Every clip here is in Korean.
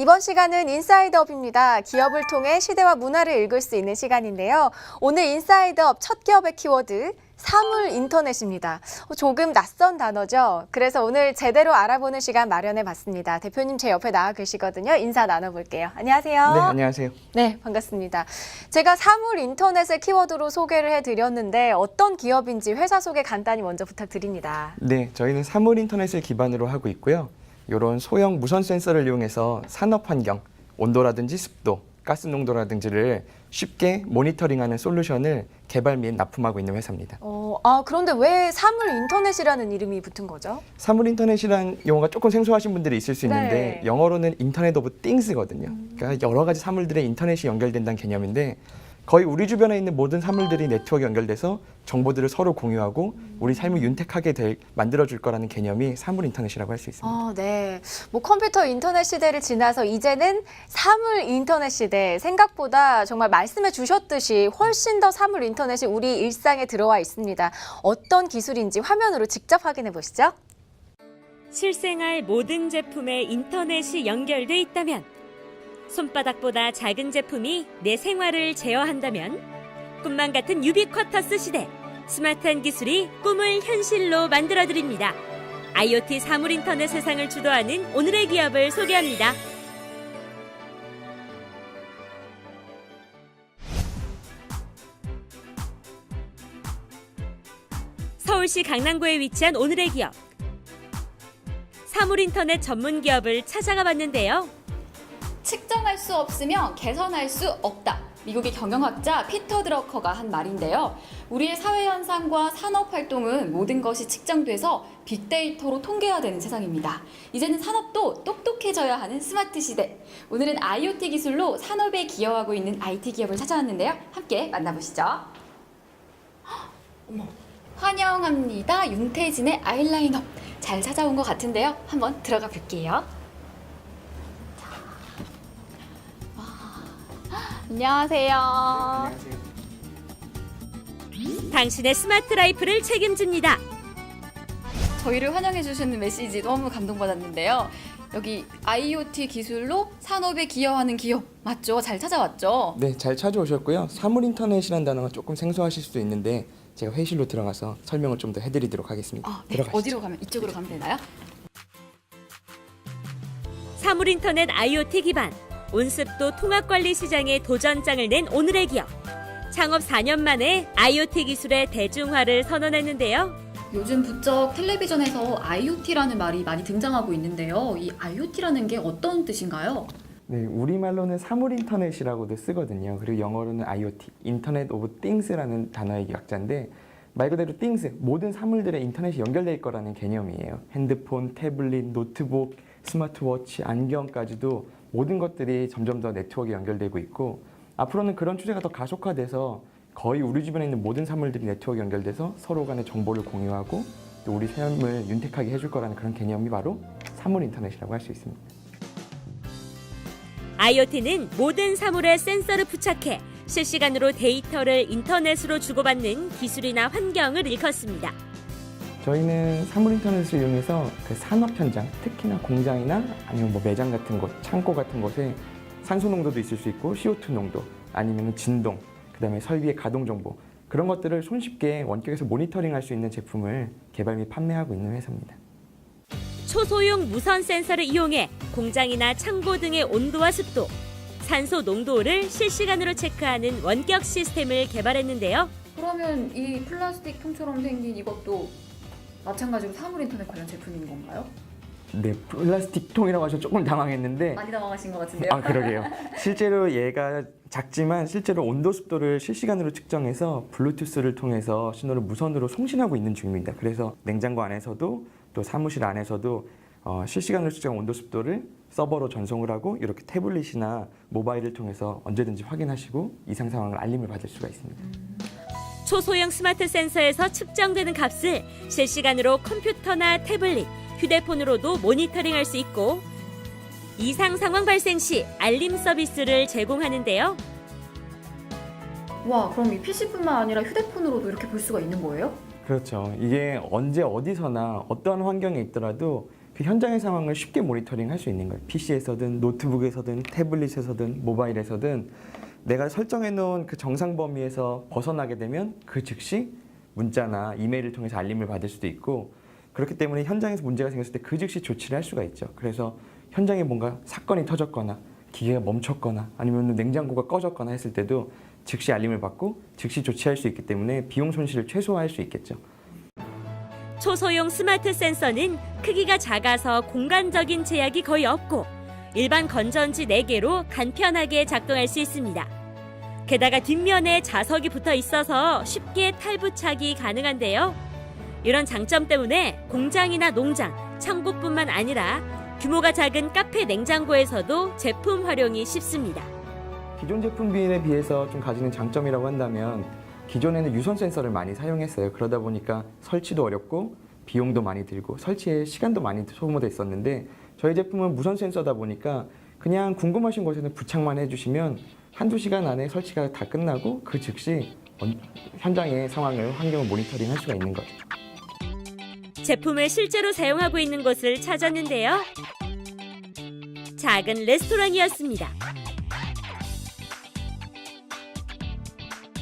이번 시간은 인사이드업입니다. 기업을 통해 시대와 문화를 읽을 수 있는 시간인데요. 오늘 인사이드업 첫 기업의 키워드, 사물 인터넷입니다. 조금 낯선 단어죠. 그래서 오늘 제대로 알아보는 시간 마련해 봤습니다. 대표님 제 옆에 나와 계시거든요. 인사 나눠볼게요. 안녕하세요. 네, 안녕하세요. 네, 반갑습니다. 제가 사물 인터넷을 키워드로 소개를 해드렸는데 어떤 기업인지 회사 소개 간단히 먼저 부탁드립니다. 네, 저희는 사물 인터넷을 기반으로 하고 있고요. 이런 소형 무선 센서를 이용해서 산업 환경, 온도라든지 습도, 가스 농도라든지를 쉽게 모니터링하는 솔루션을 개발 및 납품하고 있는 회사입니다. 그런데 왜 사물 인터넷이라는 이름이 붙은 거죠? 사물 인터넷이란 용어가 조금 생소하신 분들이 있을 수 있는데 네. 영어로는 인터넷 오브 띵스거든요. 그러니까 여러 가지 사물들의 인터넷이 연결된다는 개념인데 거의 우리 주변에 있는 모든 사물들이 네트워크에 연결돼서 정보들을 서로 공유하고 우리 삶을 윤택하게 만들어줄 거라는 개념이 사물 인터넷이라고 할 수 있습니다. 네. 컴퓨터 인터넷 시대를 지나서 이제는 사물 인터넷 시대, 생각보다 정말 말씀해 주셨듯이 훨씬 더 사물 인터넷이 우리 일상에 들어와 있습니다. 어떤 기술인지 화면으로 직접 확인해 보시죠. 실생활 모든 제품에 인터넷이 연결돼 있다면, 손바닥보다 작은 제품이 내 생활을 제어한다면, 꿈만 같은 유비쿼터스 시대, 스마트한 기술이 꿈을 현실로 만들어드립니다. IoT 사물 인터넷 세상을 주도하는 오늘의 기업을 소개합니다. 서울시 강남구에 위치한 오늘의 기업. 사물 인터넷 전문 기업을 찾아가 봤는데요. 측정할 수 없으면 개선할 수 없다. 미국의 경영학자 피터 드러커가 한 말인데요. 우리의 사회 현상과 산업 활동은 모든 것이 측정돼서 빅데이터로 통계화되는 세상입니다. 이제는 산업도 똑똑해져야 하는 스마트 시대. 오늘은 IoT 기술로 산업에 기여하고 있는 IT 기업을 찾아왔는데요. 함께 만나보시죠. 어머, 환영합니다. 윤태진의 아이라인업. 잘 찾아온 것 같은데요. 한번 들어가 볼게요. 안녕하세요. 당신의 스마트 라이프를 책임집니다. 저희를 환영해 주시는 메시지 너무 감동받았는데요. 여기 IoT 기술로 산업에 기여하는 기업 맞죠? 잘 찾아왔죠? 네, 잘 찾아오셨고요. 사물 인터넷이라는 단어가 조금 생소하실 수도 있는데 제가 회의실로 들어가서 설명을 좀 더 해드리도록 하겠습니다. 네. 들어가시죠. 어디로 가면 이쪽으로 가면 되나요? 사물 인터넷 IoT 기반 온습도 통합 관리 시장에 도전장을 낸 오늘의 기업. 창업 4년 만에 IoT 기술의 대중화를 선언했는데요. 요즘 부쩍 텔레비전에서 IoT라는 말이 많이 등장하고 있는데요. 이 IoT라는 게 어떤 뜻인가요? 네, 우리말로는 사물 인터넷이라고도 쓰거든요. 그리고 영어로는 IoT, 인터넷 오브 띵스라는 단어의 약자인데 말 그대로 띵스, 모든 사물들의 인터넷이 연결될 거라는 개념이에요. 핸드폰, 태블릿, 노트북, 스마트워치, 안경까지도 모든 것들이 점점 더 네트워크에 연결되고 있고 앞으로는 그런 추세가 더 가속화돼서 거의 우리 주변에 있는 모든 사물들이 네트워크에 연결돼서 서로 간의 정보를 공유하고 또 우리 삶을 윤택하게 해줄 거라는 그런 개념이 바로 사물 인터넷이라고 할 수 있습니다. IoT는 모든 사물에 센서를 부착해 실시간으로 데이터를 인터넷으로 주고받는 기술이나 환경을 일컫습니다. 저희는 사물 인터넷을 이용해서 그 산업 현장, 특히나 공장이나 아니면 매장 같은 곳, 창고 같은 곳에 산소 농도도 있을 수 있고 CO2 농도, 아니면 진동, 그다음에 설비의 가동 정보 그런 것들을 손쉽게 원격에서 모니터링할 수 있는 제품을 개발 및 판매하고 있는 회사입니다. 초소형 무선 센서를 이용해 공장이나 창고 등의 온도와 습도, 산소 농도를 실시간으로 체크하는 원격 시스템을 개발했는데요. 그러면 이 플라스틱 통처럼 생긴 이것도 마찬가지로 사물 인터넷 관련 제품인 건가요? 네, 플라스틱 통이라고 하셔서 조금 당황했는데 많이 당황하신 것 같은데요. 그러게요. 실제로 얘가 작지만 실제로 온도 습도를 실시간으로 측정해서 블루투스를 통해서 신호를 무선으로 송신하고 있는 중입니다. 그래서 냉장고 안에서도 또 사무실 안에서도 실시간으로 측정한 온도 습도를 서버로 전송을 하고 이렇게 태블릿이나 모바일을 통해서 언제든지 확인하시고 이상 상황을 알림을 받을 수가 있습니다. 초소형 스마트 센서에서 측정되는 값을 실시간으로 컴퓨터나 태블릿, 휴대폰으로도 모니터링할 수 있고 이상 상황 발생 시 알림 서비스를 제공하는데요. 와, 그럼 이 PC뿐만 아니라 휴대폰으로도 이렇게 볼 수가 있는 거예요? 그렇죠. 이게 언제 어디서나 어떠한 환경에 있더라도 그 현장의 상황을 쉽게 모니터링할 수 있는 거예요. PC에서든 노트북에서든 태블릿에서든 모바일에서든 내가 설정해 놓은 그 정상 범위에서 벗어나게 되면 그 즉시 문자나 이메일을 통해서 알림을 받을 수도 있고, 그렇기 때문에 현장에서 문제가 생겼을 때 그 즉시 조치를 할 수가 있죠. 그래서 현장에 뭔가 사건이 터졌거나 기계가 멈췄거나 아니면 냉장고가 꺼졌거나 했을 때도 즉시 알림을 받고 즉시 조치할 수 있기 때문에 비용 손실을 최소화할 수 있겠죠. 초소형 스마트 센서는 크기가 작아서 공간적인 제약이 거의 없고 일반 건전지 4개로 간편하게 작동할 수 있습니다. 게다가 뒷면에 자석이 붙어 있어서 쉽게 탈부착이 가능한데요. 이런 장점 때문에 공장이나 농장, 창고뿐만 아니라 규모가 작은 카페 냉장고에서도 제품 활용이 쉽습니다. 기존 제품에 비해서 좀 가지는 장점이라고 한다면 기존에는 유선 센서를 많이 사용했어요. 그러다 보니까 설치도 어렵고 비용도 많이 들고 설치에 시간도 많이 소모돼 있었는데 저희 제품은 무선 센서다 보니까 그냥 궁금하신 곳에는 부착만 해주시면 한두 시간 안에 설치가 다 끝나고 그 즉시 현장의 상황을, 환경을 모니터링할 수가 있는 거죠. 제품을 실제로 사용하고 있는 곳을 찾았는데요. 작은 레스토랑이었습니다.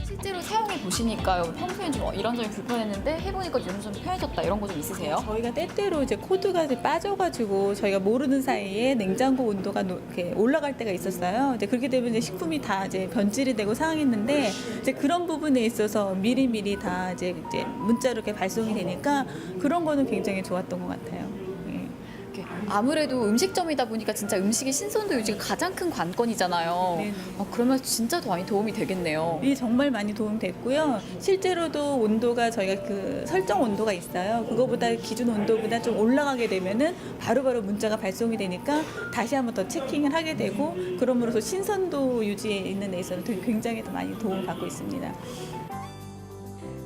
실제로 사용해 보시니까요. 평소엔 좀 이런 점이 불편했는데 해보니까 요즘 좀 편해졌다 이런 거 좀 있으세요? 저희가 때때로 이제 코드가 이제 빠져가지고 저희가 모르는 사이에 냉장고 온도가 이렇게 올라갈 때가 있었어요. 이제 그렇게 되면 이제 식품이 다 이제 변질이 되고 상했는데 이제 그런 부분에 있어서 미리미리 다 이제 문자로 이렇게 발송이 되니까 그런 거는 굉장히 좋았던 것 같아요. 예. 이렇게 아무래도 음식점이다 보니까 진짜 음식의 신선도 유지가 가장 큰 관건이잖아요. 네네. 그러면 진짜 더 많이 도움이 되겠네요. 이게 정말 많이 도움됐고요. 실제로도 온도가 저희가 그 설정 온도가 있어요. 그거보다 기준 온도보다 좀 올라가게 되면은 바로바로 문자가 발송이 되니까 다시 한번 더 체킹을 하게 되고 그럼으로써 신선도 유지에 있는 데 있어서 굉장히 더 많이 도움을 받고 있습니다.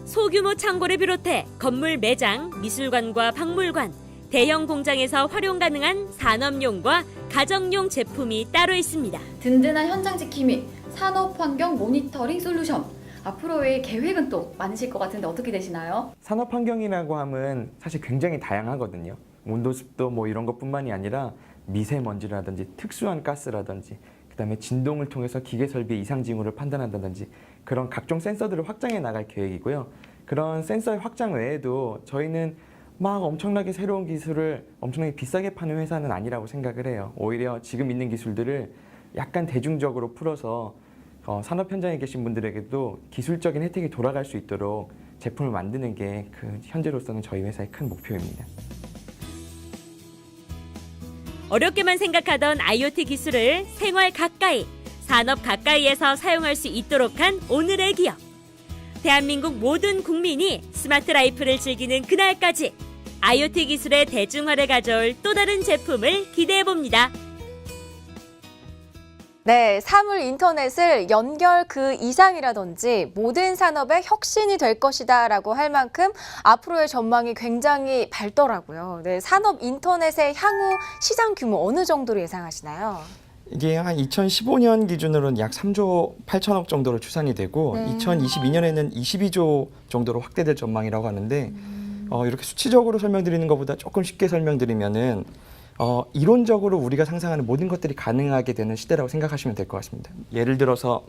소규모 창고를 비롯해 건물 매장, 미술관과 박물관, 대형 공장에서 활용 가능한 산업용과 가정용 제품이 따로 있습니다. 든든한 현장 지킴이, 산업 환경 모니터링 솔루션. 앞으로의 계획은 또 많으실 것 같은데 어떻게 되시나요? 산업 환경이라고 하면 사실 굉장히 다양하거든요. 온도, 습도 뭐 이런 것뿐만이 아니라 미세먼지라든지 특수한 가스라든지 그다음에 진동을 통해서 기계 설비의 이상 징후를 판단한다든지 그런 각종 센서들을 확장해 나갈 계획이고요. 그런 센서의 확장 외에도 저희는 막 엄청나게 새로운 기술을 엄청나게 비싸게 파는 회사는 아니라고 생각을 해요. 오히려 지금 있는 기술들을 약간 대중적으로 풀어서 산업 현장에 계신 분들에게도 기술적인 혜택이 돌아갈 수 있도록 제품을 만드는 게 그 현재로서는 저희 회사의 큰 목표입니다. 어렵게만 생각하던 IoT 기술을 생활 가까이, 산업 가까이에서 사용할 수 있도록 한 오늘의 기업. 대한민국 모든 국민이 스마트 라이프를 즐기는 그날까지 IoT 기술의 대중화를 가져올 또 다른 제품을 기대해봅니다. 네, 사물 인터넷을 연결 그 이상이라든지 모든 산업의 혁신이 될 것이다라고 할 만큼 앞으로의 전망이 굉장히 밝더라고요. 네, 산업 인터넷의 향후 시장 규모 어느 정도로 예상하시나요? 이게 한 2015년 기준으로는 약 3조 8천억 정도로 추산이 되고 네. 2022년에는 22조 정도로 확대될 전망이라고 하는데 이렇게 수치적으로 설명드리는 것보다 조금 쉽게 설명드리면은 이론적으로 우리가 상상하는 모든 것들이 가능하게 되는 시대라고 생각하시면 될 것 같습니다. 예를 들어서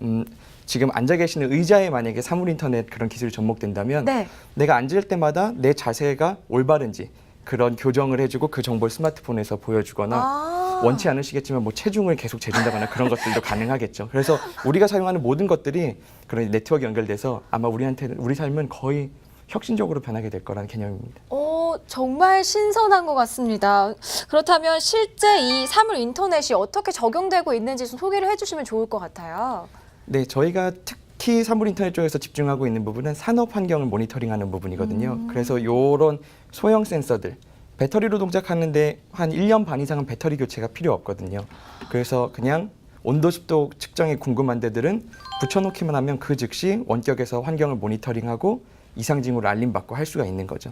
지금 앉아 계시는 의자에 만약에 사물 인터넷 그런 기술이 접목된다면 네. 내가 앉을 때마다 내 자세가 올바른지 그런 교정을 해주고 그 정보를 스마트폰에서 보여주거나 원치 않으시겠지만 뭐 체중을 계속 재준다거나 그런 것들도 가능하겠죠. 그래서 우리가 사용하는 모든 것들이 그런 네트워크 연결돼서 아마 우리 삶은 거의 혁신적으로 변하게 될 거라는 개념입니다. 정말 신선한 것 같습니다. 그렇다면 실제 이 사물 인터넷이 어떻게 적용되고 있는지 좀 소개를 해주시면 좋을 것 같아요. 네, 저희가 특히 사물 인터넷 쪽에서 집중하고 있는 부분은 산업 환경을 모니터링하는 부분이거든요. 그래서 이런 소형 센서들, 배터리로 동작하는데 한 1년 반 이상은 배터리 교체가 필요 없거든요. 그래서 그냥 온도, 습도 측정이 궁금한 데들은 붙여놓기만 하면 그 즉시 원격에서 환경을 모니터링하고 이상 징후를 알림받고 할 수가 있는 거죠.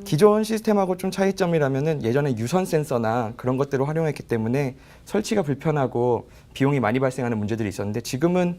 기존 시스템하고 좀 차이점이라면은 예전에 유선 센서나 그런 것들을 활용했기 때문에 설치가 불편하고 비용이 많이 발생하는 문제들이 있었는데 지금은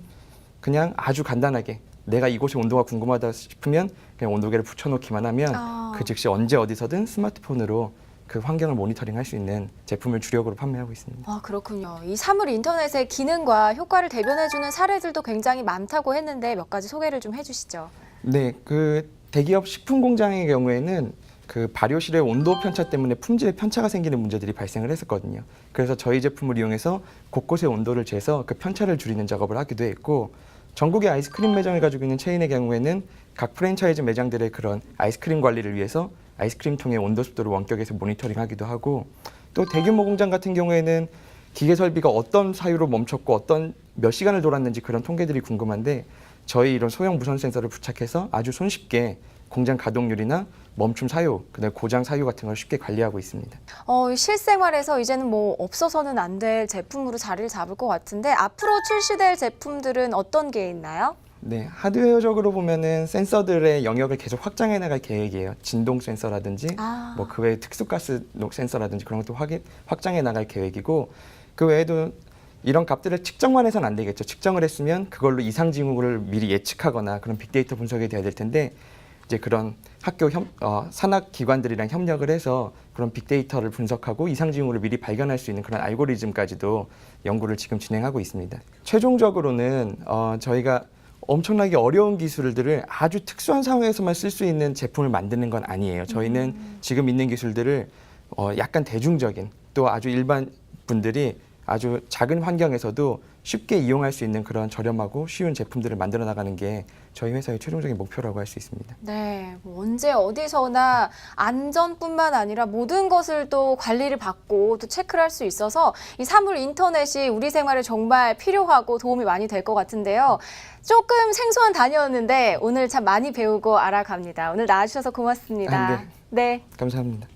그냥 아주 간단하게 내가 이곳의 온도가 궁금하다 싶으면 그냥 온도계를 붙여놓기만 하면 그 즉시 언제 어디서든 스마트폰으로 그 환경을 모니터링할 수 있는 제품을 주력으로 판매하고 있습니다. 아, 그렇군요. 이 사물 인터넷의 기능과 효과를 대변해주는 사례들도 굉장히 많다고 했는데 몇 가지 소개를 좀 해주시죠. 네, 그 대기업 식품 공장의 경우에는 그 발효실의 온도 편차 때문에 품질에 편차가 생기는 문제들이 발생을 했었거든요. 그래서 저희 제품을 이용해서 곳곳의 온도를 재서 그 편차를 줄이는 작업을 하기도 했고, 전국의 아이스크림 매장을 가지고 있는 체인의 경우에는 각 프랜차이즈 매장들의 그런 아이스크림 관리를 위해서 아이스크림 통의 온도 습도를 원격에서 모니터링하기도 하고, 또 대규모 공장 같은 경우에는 기계 설비가 어떤 사유로 멈췄고 어떤 몇 시간을 돌았는지 그런 통계들이 궁금한데, 저희 이런 소형 무선 센서를 부착해서 아주 손쉽게 공장 가동률이나 멈춤 사유, 그다음에 고장 사유 같은 걸 쉽게 관리하고 있습니다. 실생활에서 이제는 뭐 없어서는 안 될 제품으로 자리를 잡을 것 같은데 앞으로 출시될 제품들은 어떤 게 있나요? 네, 하드웨어적으로 보면은 센서들의 영역을 계속 확장해 나갈 계획이에요. 진동 센서라든지 뭐 그 외에 특수가스 센서라든지 그런 것도 확장해 나갈 계획이고, 그 외에도 이런 값들을 측정만 해서는 안 되겠죠. 측정을 했으면 그걸로 이상 징후를 미리 예측하거나 그런 빅데이터 분석이 돼야 될 텐데, 이제 그런 학교 산학 기관들이랑 협력을 해서 그런 빅데이터를 분석하고 이상 징후를 미리 발견할 수 있는 그런 알고리즘까지도 연구를 지금 진행하고 있습니다. 최종적으로는 저희가 엄청나게 어려운 기술들을 아주 특수한 상황에서만 쓸 수 있는 제품을 만드는 건 아니에요. 저희는 지금 있는 기술들을 약간 대중적인, 또 아주 일반 분들이 아주 작은 환경에서도 쉽게 이용할 수 있는 그런 저렴하고 쉬운 제품들을 만들어 나가는 게 저희 회사의 최종적인 목표라고 할 수 있습니다. 네, 뭐 언제 어디서나 안전뿐만 아니라 모든 것을 또 관리를 받고 또 체크를 할 수 있어서 이 사물 인터넷이 우리 생활에 정말 필요하고 도움이 많이 될 것 같은데요. 조금 생소한 단어였는데 오늘 참 많이 배우고 알아갑니다. 오늘 나와주셔서 고맙습니다. 아, 네. 네. 감사합니다.